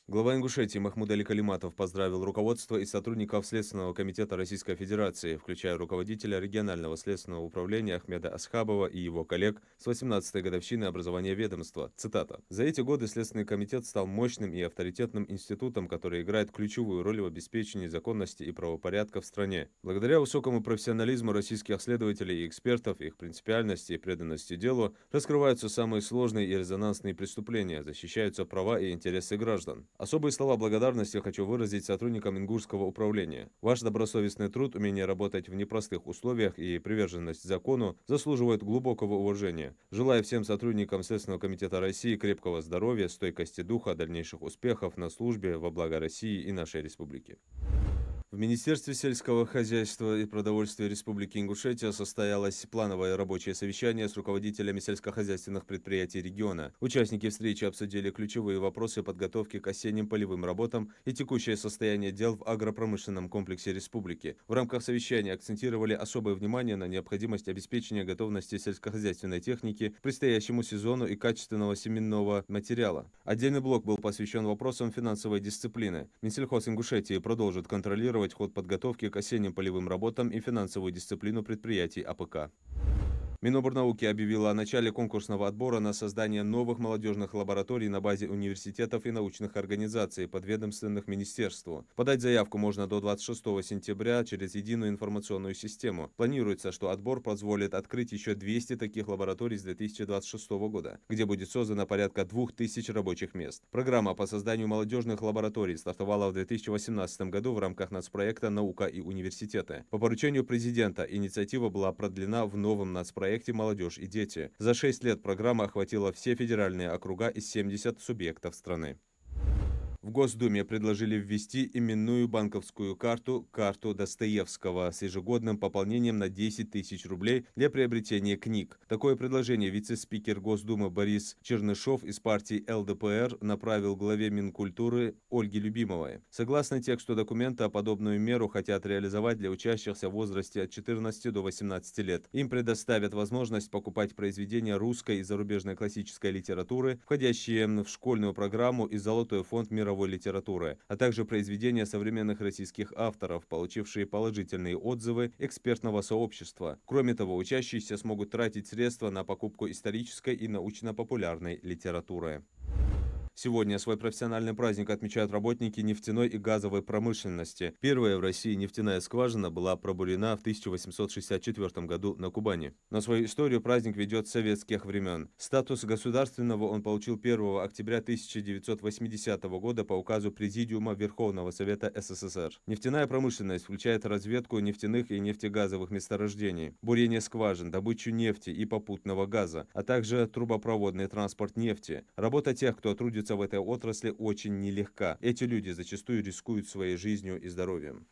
Глава Ингушетии Махмуд Али Калиматов поздравил руководство и сотрудников Следственного комитета Российской Федерации, включая руководителя регионального следственного управления Ахмеда Асхабова и его коллег с 18-й годовщины образования ведомства. Цитата. «За эти годы Следственный комитет стал мощным и авторитетным институтом, который играет ключевую роль в обеспечении законности и правопорядка в стране. Благодаря высокому профессионализму российских следователей и экспертов, их принципиальности и преданности делу, раскрываются самые сложные и резонансные преступления, защищаются права и интересы граждан. Особые слова благодарности хочу выразить сотрудникам Ингушского управления. Ваш добросовестный труд, умение работать в непростых условиях и приверженность закону заслуживают глубокого уважения. Желаю всем сотрудникам Следственного комитета России крепкого здоровья, стойкости духа, дальнейших успехов на службе во благо России и нашей республики». В Министерстве сельского хозяйства и продовольствия Республики Ингушетия состоялось плановое рабочее совещание с руководителями сельскохозяйственных предприятий региона. Участники встречи обсудили ключевые вопросы подготовки к осенним полевым работам и текущее состояние дел в агропромышленном комплексе республики. В рамках совещания акцентировали особое внимание на необходимость обеспечения готовности сельскохозяйственной техники к предстоящему сезону и качественного семенного материала. Отдельный блок был посвящен вопросам финансовой дисциплины. Минсельхоз Ингушетии продолжит контролировать ход подготовки к осенним полевым работам и финансовую дисциплину предприятий АПК. Миноборнауки объявила о начале конкурсного отбора на создание новых молодежных лабораторий на базе университетов и научных организаций, подведомственных министерству. Подать заявку можно до 26 сентября через единую информационную систему. Планируется, что отбор позволит открыть еще 200 таких лабораторий с 2026 года, где будет создано порядка 2000 рабочих мест. Программа по созданию молодежных лабораторий стартовала в 2018 году в рамках нацпроекта «Наука и университеты». По поручению президента инициатива была продлена в новом нацпроекте «Молодежь и дети». За 6 лет программа охватила все федеральные округа из 70 субъектов страны. В Госдуме предложили ввести именную банковскую карту Достоевского с ежегодным пополнением на 10 тысяч рублей для приобретения книг. Такое предложение вице-спикер Госдумы Борис Чернышов из партии ЛДПР направил главе Минкультуры Ольге Любимовой. Согласно тексту документа, подобную меру хотят реализовать для учащихся в возрасте от 14 до 18 лет. Им предоставят возможность покупать произведения русской и зарубежной классической литературы, входящие в школьную программу и золотой фонд мировой литературы, а также произведения современных российских авторов, получившие положительные отзывы экспертного сообщества. Кроме того, учащиеся смогут тратить средства на покупку исторической и научно-популярной литературы. Сегодня свой профессиональный праздник отмечают работники нефтяной и газовой промышленности. Первая в России нефтяная скважина была пробурена в 1864 году на Кубани. На свою историю праздник ведет с советских времен. Статус государственного он получил 1 октября 1980 года по указу Президиума Верховного Совета СССР. Нефтяная промышленность включает разведку нефтяных и нефтегазовых месторождений, бурение скважин, добычу нефти и попутного газа, а также трубопроводный транспорт нефти. Работа тех, кто трудится в этой отрасли, очень нелегка. Эти люди зачастую рискуют своей жизнью и здоровьем.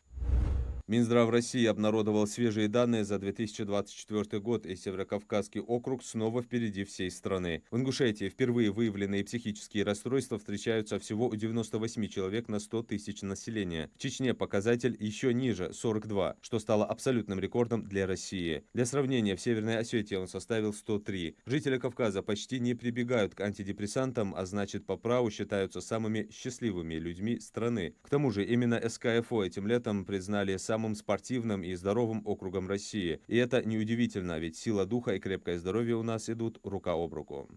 Минздрав России обнародовал свежие данные за 2024 год, и Северокавказский округ снова впереди всей страны. В Ингушетии впервые выявленные психические расстройства встречаются всего у 98 человек на 100 тысяч населения. В Чечне показатель еще ниже – 42, что стало абсолютным рекордом для России. Для сравнения, в Северной Осетии он составил 103. Жители Кавказа почти не прибегают к антидепрессантам, а значит, по праву считаются самыми счастливыми людьми страны. К тому же, именно СКФО этим летом признали самым спортивным и здоровым округом России. И это неудивительно, ведь сила духа и крепкое здоровье у нас идут рука об руку.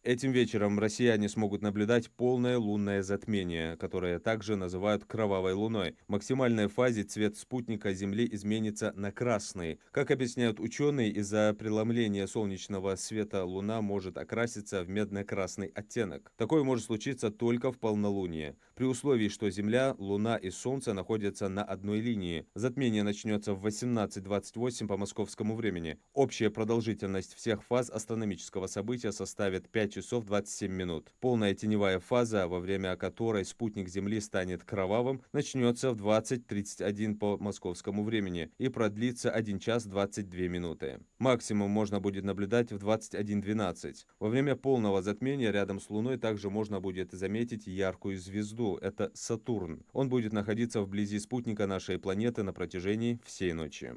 Этим вечером россияне смогут наблюдать полное лунное затмение, которое также называют кровавой луной. В максимальной фазе цвет спутника Земли изменится на красный. Как объясняют ученые, из-за преломления солнечного света Луна может окраситься в медно-красный оттенок. Такое может случиться только в полнолуние. При условии, что Земля, Луна и Солнце находятся на одной линии. Затмение начнется в 18:28 по московскому времени. Общая продолжительность всех фаз астрономического события составит 5 часов 27 минут. Полная теневая фаза, во время которой спутник Земли станет кровавым, начнется в 20:31 по московскому времени и продлится 1 час 22 минуты. Максимум можно будет наблюдать в 21:12. Во время полного затмения рядом с Луной также можно будет заметить яркую звезду. Это Сатурн. Он будет находиться вблизи спутника нашей планеты на протяжении всей ночи.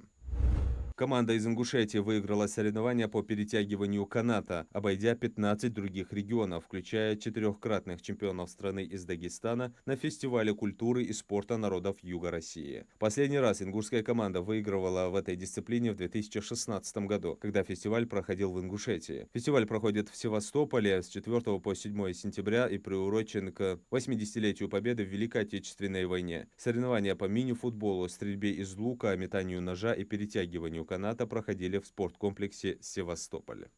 Команда из Ингушетии выиграла соревнования по перетягиванию каната, обойдя 15 других регионов, включая четырехкратных чемпионов страны из Дагестана на фестивале культуры и спорта народов Юга России. Последний раз ингушская команда выигрывала в этой дисциплине в 2016 году, когда фестиваль проходил в Ингушетии. Фестиваль проходит в Севастополе с 4 по 7 сентября и приурочен к 80-летию победы в Великой Отечественной войне. Соревнования по мини-футболу, стрельбе из лука, метанию ножа и перетягиванию каната проходили в спорткомплексе Севастополя.